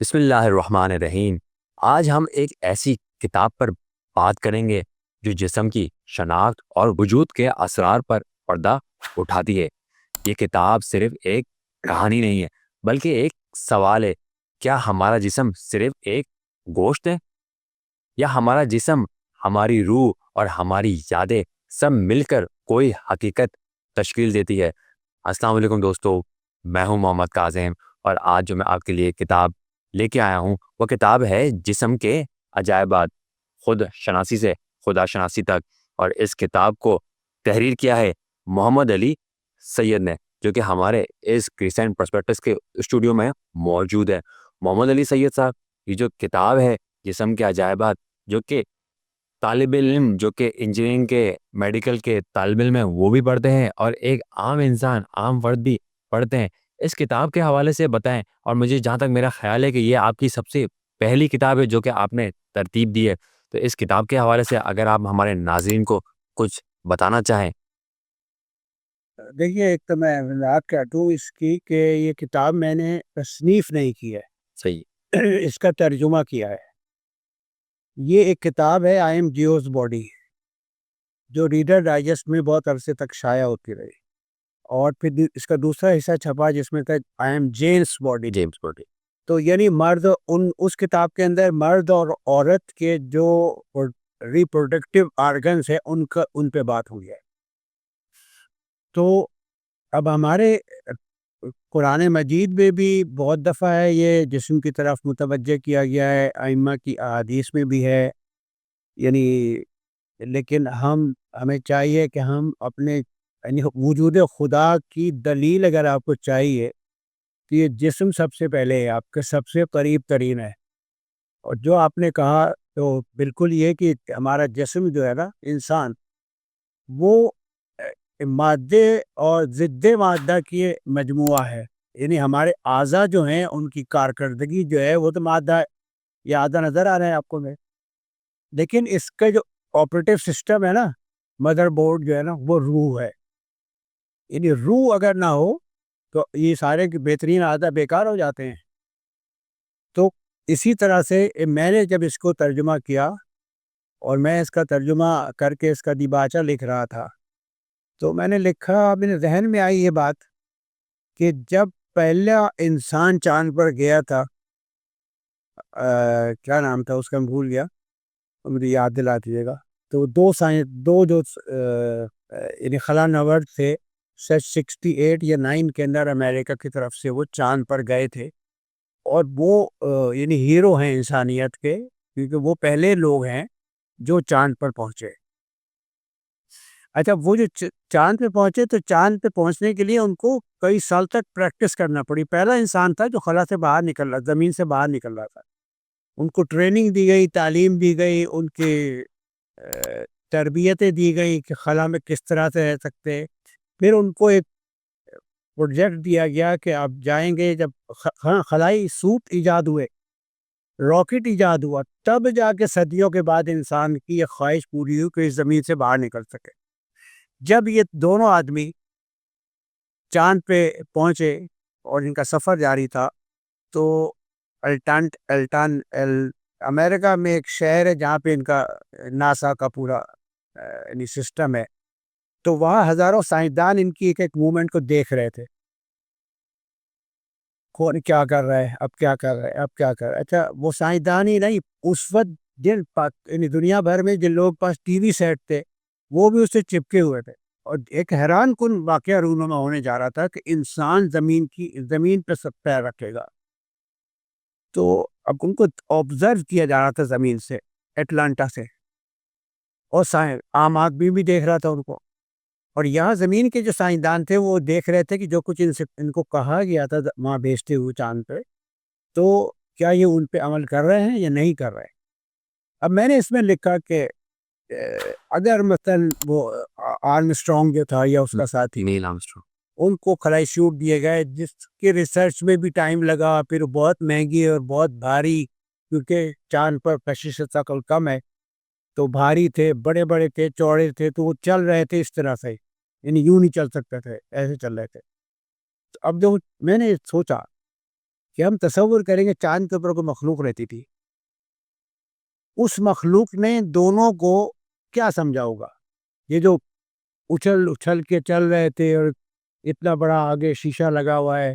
بسم اللہ الرحمن الرحیم۔ آج ہم ایک ایسی کتاب پر بات کریں گے جو جسم کی شناخت اور وجود کے اسرار پر پردہ اٹھاتی ہے۔ یہ کتاب صرف ایک کہانی نہیں ہے بلکہ ایک سوال ہے، کیا ہمارا جسم صرف ایک گوشت ہے یا ہمارا جسم، ہماری روح اور ہماری یادیں سب مل کر کوئی حقیقت تشکیل دیتی ہے؟ السلام علیکم دوستو، میں ہوں محمد کاظم، اور آج جو میں آپ کے لیے کتاب لے کے آیا ہوں وہ کتاب ہے جسم کے عجائبات، خود شناسی سے خدا شناسی تک۔ اور اس کتاب کو تحریر کیا ہے محمد علی سید نے، جو کہ ہمارے اس کریسنٹ پرسپیکٹس کے اسٹوڈیو میں موجود ہے۔ محمد علی سید صاحب، یہ جو کتاب ہے جسم کے عجائبات، جو کہ طالب علم، جو کہ انجینئرنگ کے میڈیکل کے طالب علم ہیں وہ بھی پڑھتے ہیں، اور ایک عام انسان، عام فرد بھی پڑھتے ہیں، اس کتاب کے حوالے سے بتائیں۔ اور مجھے جہاں تک میرا خیال ہے کہ یہ آپ کی سب سے پہلی کتاب ہے جو کہ آپ نے ترتیب دی ہے، تو اس کتاب کے حوالے سے اگر آپ ہمارے ناظرین کو کچھ بتانا چاہیں۔ دیکھیے، ایک تو میں وضاحت کرتا ہوں اس کی کہ یہ کتاب میں نے تصنیف نہیں کی ہے، صحیح۔ اس کا ترجمہ کیا ہے۔ یہ ایک کتاب ہے آئی ایم جیوز باڈی، جو ریڈر ڈائجسٹ میں بہت عرصے تک شائع ہوتی رہی، اور پھر اس کا دوسرا حصہ چھپا جس میں تھا I am James body. James body. تو یعنی مرد، اس کتاب کے اندر مرد اور عورت کے جو ریپروڈکٹیو آرگنز ہیں ان پہ بات ہوئی ہے۔ تو اب ہمارے قرآن مجید میں بھی بہت دفعہ ہے یہ جسم کی طرف متوجہ کیا گیا ہے، ائمہ کی احادیث میں بھی ہے، یعنی لیکن ہمیں چاہیے کہ ہم اپنے یعنی وجود خدا کی دلیل اگر آپ کو چاہیے تو یہ جسم سب سے پہلے ہے، آپ کے سب سے قریب ترین ہے۔ اور جو آپ نے کہا تو بالکل یہ کہ ہمارا جسم جو ہے نا، انسان، وہ مادے اور ضد مادہ کی مجموعہ ہے۔ یعنی ہمارے اعضاء جو ہیں ان کی کارکردگی جو ہے وہ تو مادہ ہے، یہ اعضاء نظر آ رہے ہیں آپ کو میں، لیکن اس کا جو آپریٹو سسٹم ہے نا، مدر بورڈ جو ہے نا، وہ روح ہے۔ یعنی روح اگر نہ ہو تو یہ سارے بہترین اعضاء بیکار ہو جاتے ہیں۔ تو اسی طرح سے میں نے جب اس کو ترجمہ کیا اور میں اس کا ترجمہ کر کے اس کا دیباچہ لکھ رہا تھا، تو میں نے لکھا، میرے ذہن میں آئی یہ بات کہ جب پہلا انسان چاند پر گیا تھا، کیا نام تھا اس کا، میں بھول گیا، مجھے یاد دلا دیجیے گا۔ تو دو جو یعنی خلا نورد تھے، 68 یا 9 کے اندر امریکہ کی طرف سے وہ چاند پر گئے تھے، اور وہ یعنی ہیرو ہیں انسانیت کے، کیونکہ وہ پہلے لوگ ہیں جو چاند پر پہنچے۔ اچھا، وہ جو چاند پہ پہنچے تو چاند پہ پہنچنے کے لیے ان کو کئی سال تک پریکٹس کرنا پڑی۔ پہلا انسان تھا جو خلا سے باہر نکل رہا، زمین سے باہر نکل رہا تھا۔ ان کو ٹریننگ دی گئی، تعلیم دی گئی، ان کی تربیتیں دی گئی کہ خلا میں کس طرح سے رہ سکتے۔ پھر ان کو ایک پروجیکٹ دیا گیا کہ آپ جائیں گے، جب خلائی سوٹ ایجاد ہوئے، راکٹ ایجاد ہوا، تب جا کے صدیوں کے بعد انسان کی یہ خواہش پوری ہوئی کہ اس زمین سے باہر نکل سکے۔ جب یہ دونوں آدمی چاند پہ پہنچے اور ان کا سفر جاری تھا، تو امریکہ میں ایک شہر ہے جہاں پہ ان کا ناسا کا پورا یعنی سسٹم ہے، تو وہاں ہزاروں سائنسدان ان کی ایک موومنٹ کو دیکھ رہے تھے، کون کیا کر رہا ہے، اب کیا کر رہا ہے، اب کیا کر رہا ہے۔ اچھا، وہ سائنسدان ہی نہیں، اس وقت یعنی دنیا بھر میں جن لوگ پاس ٹی وی سیٹ تھے وہ بھی اس سے چپکے ہوئے تھے، اور ایک حیران کن واقعہ رونما ہونے جا رہا تھا کہ انسان زمین پہ سب پیر رکھے گا۔ تو اب ان کو آبزرو کیا جا رہا تھا زمین سے، اٹلانٹا سے، اور عام آدمی بھی دیکھ رہا تھا ان کو، اور یہاں زمین کے جو سائنسدان تھے وہ دیکھ رہے تھے کہ جو کچھ ان کو کہا گیا تھا وہاں بھیجتے ہوئے چاند پہ، تو کیا یہ ان پہ عمل کر رہے ہیں یا نہیں کر رہے۔ اب میں نے اس میں لکھا کہ اگر مثلا وہ آرم اسٹرانگ جو تھا یا اس کا ساتھی، نیل آرمسٹرانگ۔ ان کو خلائی شوٹ دیے گئے جس کے ریسرچ میں بھی ٹائم لگا، پھر بہت مہنگی اور بہت بھاری، کیونکہ چاند پر کشش ثقل کم ہے، تو بھاری تھے، بڑے بڑے تھے، چوڑے تھے، تو وہ چل رہے تھے اس طرح سے، یعنی یوں نہیں چل سکتے تھے، ایسے چل رہے تھے۔ اب جو میں نے سوچا کہ ہم تصور کریں گے چاند کے اوپر کوئی مخلوق رہتی تھی، اس مخلوق نے دونوں کو کیا سمجھا ہوگا؟ یہ جو اچھل اچھل کے چل رہے تھے اور اتنا بڑا آگے شیشہ لگا ہوا ہے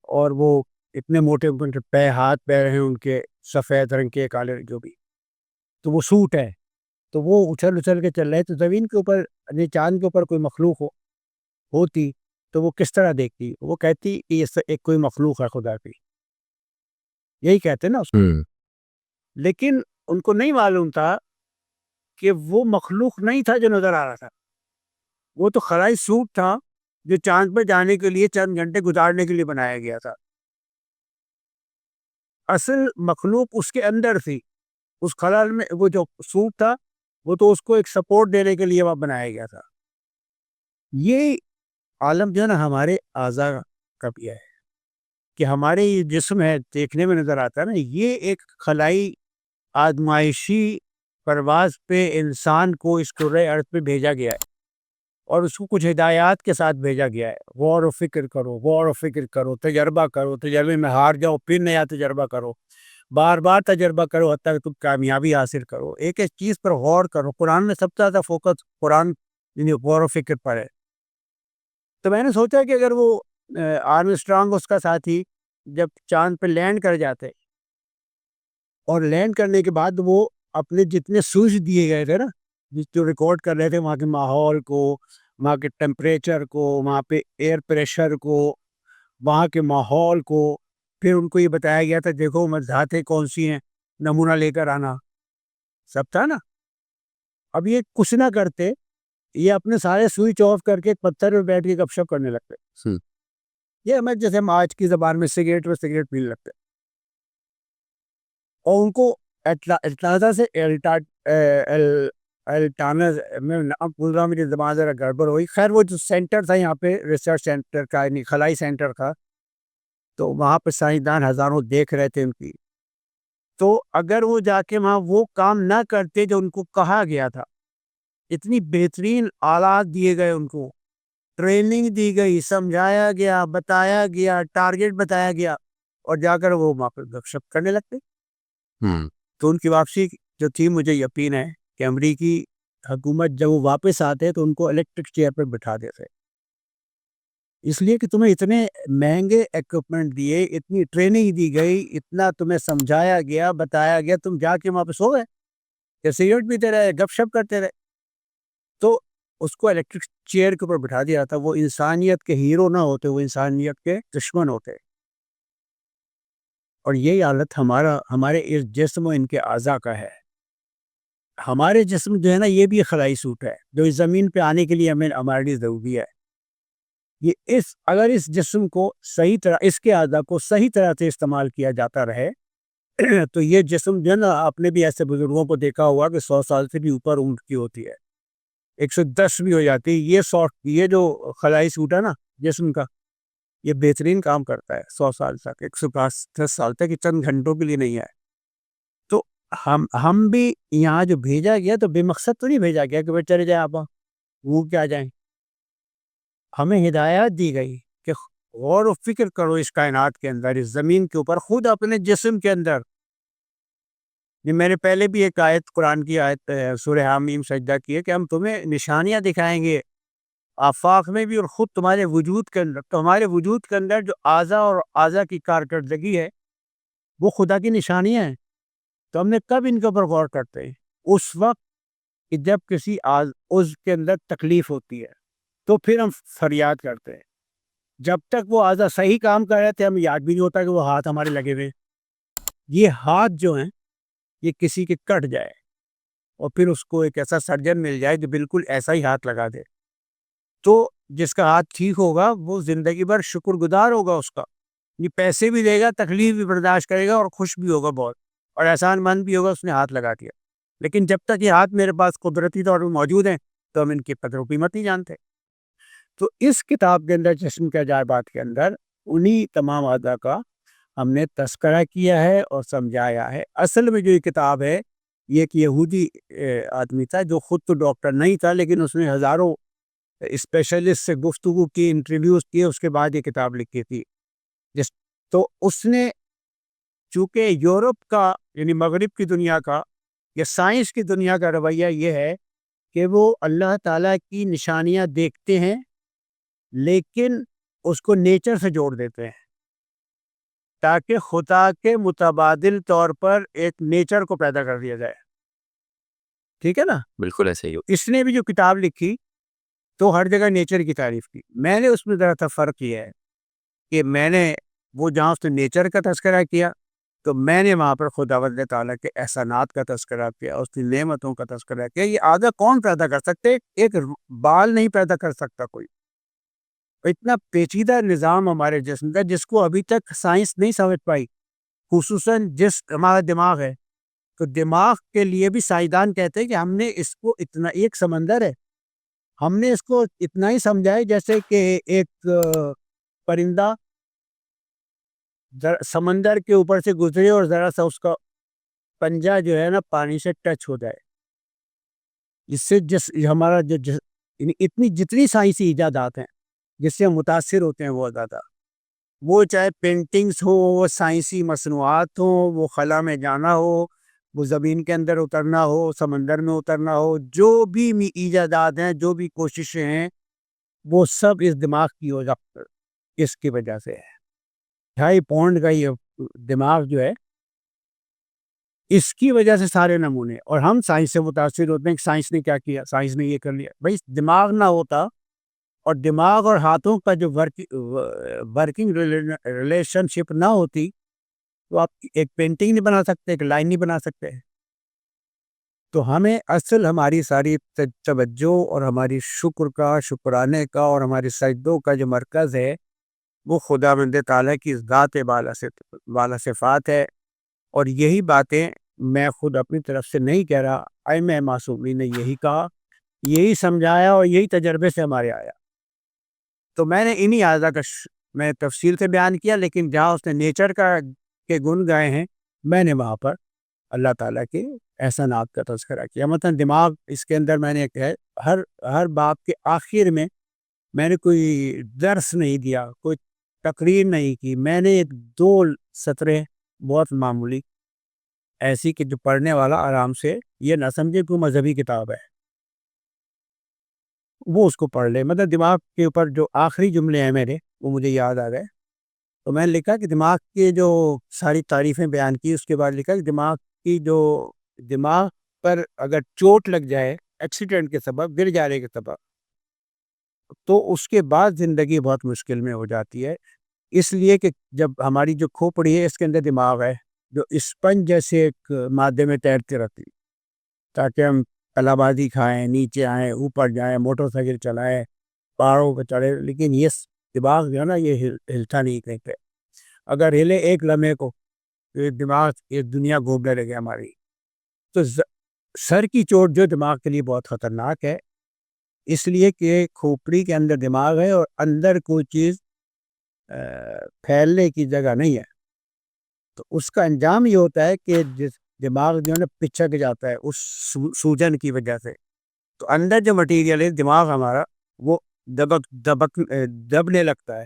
اور وہ اتنے موٹے موٹے ہاتھ پیر ہیں ان کے، سفید رنگ کے کالے رنگ جو بھی، تو وہ سوٹ ہے، تو وہ اچھل اچھل کے چل رہے، تو زمین کے اوپر یعنی چاند کے اوپر کوئی مخلوق ہوتی تو وہ کس طرح دیکھتی؟ وہ کہتی کہ یہ ایک کوئی مخلوق ہے خدا کی، یہی کہتے نا اس کو۔ لیکن ان کو نہیں معلوم تھا کہ وہ مخلوق نہیں تھا جو نظر آ رہا تھا، وہ تو خلائی سوٹ تھا جو چاند پہ جانے کے لیے چند گھنٹے گزارنے کے لیے بنایا گیا تھا۔ اصل مخلوق اس کے اندر تھی، اس خلال میں وہ جو سوٹ تھا وہ تو اس کو ایک سپورٹ دینے کے لیے وہاں بنایا گیا تھا۔ یہ عالم جو ہے نا ہمارے اعضاء کا بھی ہے کہ ہمارے یہ جسم ہے دیکھنے میں نظر آتا ہے نا، یہ ایک خلائی آزمائشی پرواز پہ انسان کو اس کرۂ ارض پہ بھیجا گیا ہے اور اس کو کچھ ہدایات کے ساتھ بھیجا گیا ہے۔ غور و فکر کرو، غور و فکر کرو، تجربہ کرو، تجربے میں ہار جاؤ پھر نیا تجربہ کرو، بار بار تجربہ کرو حتیٰ کہ تم کامیابی حاصل کرو، ایک ایک چیز پر غور کرو۔ قرآن میں سب سے زیادہ فوکس قرآن یعنی غور و فکر پر ہے۔ تو میں نے سوچا کہ اگر وہ آرم اسٹرانگ اس کا ساتھی جب چاند پہ لینڈ کر جاتے اور لینڈ کرنے کے بعد وہ اپنے جتنے سوئچ دیے گئے تھے نا، جو ریکارڈ کر رہے تھے وہاں کے ماحول کو، وہاں کے ٹیمپریچر کو، وہاں پہ ایئر پریشر کو، وہاں کے ماحول کو، پھر ان کو یہ بتایا گیا تھا دیکھو مذہبیں کون سی ہیں، نمونہ لے کر آنا، سب تھا نا۔ اب یہ کچھ نہ کرتے، یہ اپنے سارے سوئچ آف کر کے پتھر پہ بیٹھ کے گپ شپ کرنے لگتے، یہ ہمیں جیسے ہم آج کی زبان میں سگریٹ پینے لگتے، اور ان کو اٹلانٹا سے الٹانز میں نام بول رہا ہوں، میری زبان ذرا گڑبڑ ہوئی، خیر وہ جو سینٹر تھا یہاں پہ ریسرچ سینٹر کا یعنی خلائی سینٹر کا، تو وہاں پہ سائنسدان ہزاروں دیکھ رہے تھے ان کی، تو اگر وہ جا کے وہاں وہ کام نہ کرتے جو ان کو کہا گیا تھا، اتنی بہترین آلات دیے گئے، ان کو ٹریننگ دی گئی، سمجھایا گیا، بتایا گیا، ٹارگیٹ بتایا گیا، اور جا کر وہ وہاں پہ گپ شپ کرنے لگتے، تو ان کی واپسی جو تھی مجھے یقین ہے کہ امریکی حکومت جب وہ واپس آتے تو ان کو الیکٹرک چیئر پر بٹھا دیتے، اس لیے کہ تمہیں اتنے مہنگے ایکوپمنٹ دیے، اتنی ٹریننگ دی گئی، اتنا تمہیں سمجھایا گیا، بتایا گیا، تم جا کے واپس ہو گئے یا سگریٹ پیتے رہے، گپ شپ کرتے رہے، تو اس کو الیکٹرک چیئر کے اوپر بٹھا دیا تھا۔ وہ انسانیت کے ہیرو نہ ہوتے، وہ انسانیت کے دشمن ہوتے، اور یہی حالت ہمارے اس جسم و ان کے اعضاء کا ہے۔ ہمارے جسم جو ہے نا یہ بھی خلائی سوٹ ہے جو اس زمین پہ آنے کے لیے ہمارے لیے ضروری ہے۔ یہ اگر اس جسم کو صحیح طرح، اس کے اعضاء کو صحیح طرح سے استعمال کیا جاتا رہے تو یہ جسم جو ہے نا، آپ نے بھی ایسے بزرگوں کو دیکھا ہوا کہ 100 سال سے بھی اوپر عمر کی ہوتی ہے، 110 بھی ہو جاتی ہے۔ یہ جو خلائی سوٹ ہے نا جسم کا، یہ بہترین کام کرتا ہے 100 سال تک، 110 سال تک، یہ چند گھنٹوں کے لیے نہیں ہے۔ تو ہم بھی یہاں جو بھیجا گیا تو بے مقصد تو نہیں بھیجا گیا کہ وہ چلے جائیں آپ وہ کیا جائیں، ہمیں ہدایات دی گئی کہ غور و فکر کرو اس کائنات کے اندر، اس زمین کے اوپر، خود اپنے جسم کے اندر۔ یہ میں نے پہلے بھی ایک آیت قرآن کی آیت سورہ حامیم سجدہ کی ہے کہ ہم تمہیں نشانیاں دکھائیں گے آفاق میں بھی اور خود تمہارے وجود کے اندر۔ تو ہمارے وجود کے اندر جو اعضاء اور اعضاء کی کارکردگی ہے وہ خدا کی نشانیاں ہیں، تو ہم نے کب ان کے اوپر غور کرتے ہیں؟ اس وقت کہ جب کسی عضو کے اندر تکلیف ہوتی ہے تو پھر ہم فریاد کرتے ہیں۔ جب تک وہ اعضاء صحیح کام کر رہے تھے ہمیں یاد بھی نہیں ہوتا کہ وہ ہاتھ ہمارے لگے ہوئے، یہ ہاتھ جو ہیں یہ کسی کے کٹ جائے اور پھر اس کو ایک ایسا سرجن مل جائے جو بالکل ایسا ہی ہاتھ لگا دے، تو جس کا ہاتھ ٹھیک ہوگا وہ زندگی بھر شکر گزار ہوگا اس کا، یہ پیسے بھی دے گا، تکلیف بھی برداشت کرے گا اور خوش بھی ہوگا بہت، اور احسان مند بھی ہوگا اس نے ہاتھ لگا دیا۔ لیکن جب تک یہ ہاتھ میرے پاس قدرتی طور پر موجود ہیں تو ہم ان کی قدر و قیمت نہیں جانتے۔ تو اس کتاب کے اندر جسم کے عجائبات کے اندر انہی تمام اعضاء کا ہم نے تذکرہ کیا ہے اور سمجھایا ہے۔ اصل میں جو یہ کتاب ہے یہ ایک یہودی آدمی تھا جو خود تو ڈاکٹر نہیں تھا، لیکن اس نے ہزاروں اسپیشلسٹ سے گفتگو کی، انٹرویوز کیے، اس کے بعد یہ کتاب لکھی تھی، جس تو اس نے چونکہ یورپ کا یعنی مغرب کی دنیا کا یا سائنس کی دنیا کا رویہ یہ ہے کہ وہ اللہ تعالیٰ کی نشانیاں دیکھتے ہیں لیکن اس کو نیچر سے جوڑ دیتے ہیں تاکہ خدا کے متبادل طور پر ایک نیچر کو پیدا کر دیا جائے. ٹھیک ہے نا؟ بالکل ایسے ہی ہو. اس نے بھی جو کتاب لکھی تو ہر جگہ نیچر کی تعریف کی. میں نے اس میں ذرا سا فرق یہ ہے کہ میں نے وہ جہاں اس نے نیچر کا تذکرہ کیا تو میں نے وہاں پر خداوند تعالیٰ کے احسانات کا تذکرہ کیا, اس کی نعمتوں کا تذکرہ کیا. یہ آدھا کون پیدا کر سکتے؟ ایک بال نہیں پیدا کر سکتا کوئی. اتنا پیچیدہ نظام ہمارے جسم کا جس کو ابھی تک سائنس نہیں سمجھ پائی, خصوصاً جس ہمارا دماغ ہے. تو دماغ کے لیے بھی سائنسدان کہتے ہیں کہ ہم نے اس کو اتنا, ایک سمندر ہے, ہم نے اس کو اتنا ہی سمجھا ہے جیسے کہ ایک پرندہ سمندر کے اوپر سے گزرے اور ذرا سا اس کا پنجہ جو ہے نا پانی سے ٹچ ہو جائے. جس سے ہمارا اتنی جتنی سائنسی ایجادات ہیں جس سے ہم متاثر ہوتے ہیں وہ زیادہ, وہ چاہے پینٹنگز ہو, وہ سائنسی مصنوعات ہوں, وہ خلا میں جانا ہو, وہ زمین کے اندر اترنا ہو, سمندر میں اترنا ہو, جو بھی ایجادات ہیں, جو بھی کوششیں ہیں, وہ سب اس دماغ کی وجہ اس کی وجہ سے ہے. 2.5 پاؤنڈ کا یہ دماغ جو ہے اس کی وجہ سے سارے نمونے. اور ہم سائنس سے متاثر ہوتے ہیں کہ سائنس نے کیا کیا, سائنس نے یہ کر لیا. بھائی دماغ نہ ہوتا اور دماغ اور ہاتھوں کا جو ورکنگ ریلیشن شپ نہ ہوتی تو آپ ایک پینٹنگ نہیں بنا سکتے, ایک لائن نہیں بنا سکتے. تو ہمیں اصل ہماری ساری توجہ اور ہماری شکر کا, شکرانے کا اور ہماری سجدوں کا جو مرکز ہے وہ خداوند تعالیٰ کی ذات بالا صفات ہے. اور یہی باتیں میں خود اپنی طرف سے نہیں کہہ رہا, ائمہ معصومین نے یہی کہا, یہی سمجھایا اور یہی تجربے سے ہمارے آیا. تو میں نے انہی اعضاء کا میں تفصیل سے بیان کیا, لیکن جہاں اس نے نیچر کے گن گائے ہیں میں نے وہاں پر اللہ تعالیٰ کے احسانات کا تذکرہ کیا. مثلا دماغ, اس کے اندر میں نے ہر باب کے آخر میں نے کوئی درس نہیں دیا, کوئی تقریر نہیں کی. میں نے 2 سطریں بہت معمولی ایسی کہ جو پڑھنے والا آرام سے یہ نہ سمجھے کوئی مذہبی کتاب ہے, وہ اس کو پڑھ لے. مطلب دماغ کے اوپر جو آخری جملے ہیں میرے وہ مجھے یاد آ گئے. تو میں نے لکھا کہ دماغ کے جو ساری تعریفیں بیان کی, اس کے بعد لکھا کہ دماغ پر اگر چوٹ لگ جائے ایکسیڈنٹ کے سبب, گر جانے کے سبب, تو اس کے بعد زندگی بہت مشکل میں ہو جاتی ہے. اس لیے کہ جب ہماری جو کھوپڑی ہے اس کے اندر دماغ ہے جو اسپنج جیسے ایک مادے میں تیرتی رہتی, تاکہ ہم کلابازی کھائیں, نیچے آئیں, اوپر جائیں, موٹر سائیکل چلائیں, پہاڑوں پہ چڑھے. لیکن یہ دماغ جو ہے نا یہ ہلتا نہیں کہیں پہ. اگر ہلے ایک لمحے کو تو یہ دماغ, یہ دنیا گھومنے لگے ہماری. تو سر کی چوٹ جو دماغ کے لیے بہت خطرناک ہے, اس لیے کہ کھوپڑی کے اندر دماغ ہے اور اندر کوئی چیز پھیلنے کی جگہ نہیں ہے. تو اس کا انجام یہ ہوتا ہے کہ جس دماغ جو ہے نا پچک جاتا ہے اس سوجن کی وجہ سے. تو اندر جو مٹیریل ہے دماغ ہمارا وہ دبنے لگتا ہے.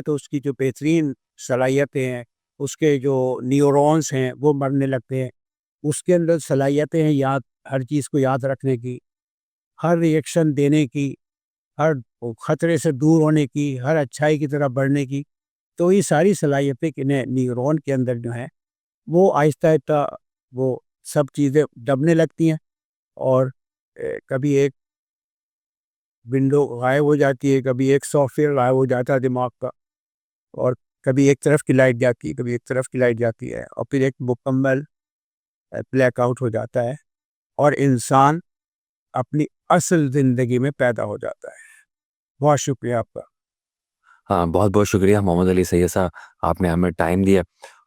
تو اس کی جو بہترین صلاحیتیں ہیں, اس کے جو نیورونز ہیں وہ مرنے لگتے ہیں. اس کے اندر صلاحیتیں ہیں ہر چیز کو یاد رکھنے کی, ہر ریئیکشن دینے کی, ہر خطرے سے دور ہونے کی, ہر اچھائی کی طرف بڑھنے کی. تو یہ ساری صلاحیتیں نیورون کے اندر جو ہیں وہ آہستہ آہستہ وہ سب چیزیں دبنے لگتی ہیں. اور کبھی ایک ونڈو غائب ہو جاتی ہے, کبھی ایک سافٹ ویئر غائب ہو جاتا ہے دماغ کا, اور کبھی ایک طرف کی لائٹ جاتی ہے, کبھی ایک طرف کی لائٹ جاتی ہے, اور پھر ایک مکمل بلیک آؤٹ ہو جاتا ہے اور انسان اپنی اصل زندگی میں پیدا ہو جاتا ہے. بہت شکریہ آپ کا. ہاں, بہت بہت شکریہ محمد علی سید صاحب, آپ نے ہمیں ٹائم دیا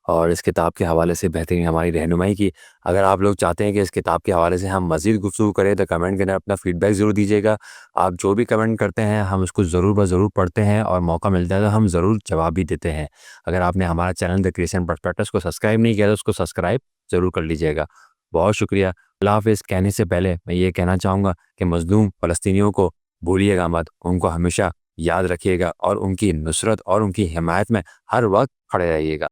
اور اس کتاب کے حوالے سے بہترین ہماری رہنمائی کی. اگر آپ لوگ چاہتے ہیں کہ اس کتاب کے حوالے سے ہم مزید گفتگو کریں تو کمنٹ کے اندر اپنا فیڈ بیک ضرور دیجیے گا. آپ جو بھی کمنٹ کرتے ہیں ہم اس کو ضرور پڑھتے ہیں, اور موقع ملتا ہے تو ہم ضرور جواب بھی دیتے ہیں. اگر آپ نے ہمارا چینل دا کرسچین پرسپیکٹس کو سبسکرائب نہیں کیا تو اس کو سبسکرائب ضرور کر لیجیے گا. بہت شکریہ. اللہ حافظ. کہنے سے پہلے میں یہ کہنا چاہوں گا کہ مظلوم فلسطینیوں کو بھولیے گا مت, ان کو ہمیشہ یاد رکھیے گا اور ان کی نصرت اور ان کی حمایت میں ہر وقت کھڑے رہیے گا۔